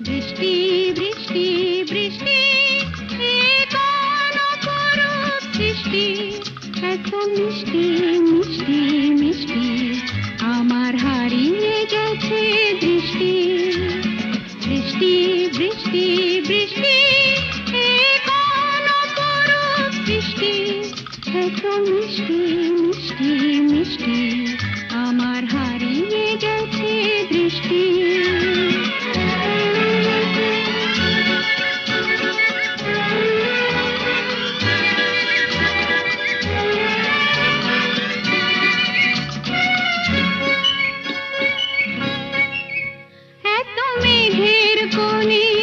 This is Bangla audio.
বৃষ্টি বৃষ্টি বৃষ্টি এ কোন অপরূপ সৃষ্টি, এত মিষ্টি মিষ্টি মিষ্টি আমার হারিয়ে গেছে দৃষ্টি। বৃষ্টি বৃষ্টি বৃষ্টি এ কোন অপরূপ সৃষ্টি, এত মিষ্টি মিষ্টি মিষ্টি আমার হারিয়ে গেছে দৃষ্টি। এত মেঘের কোণে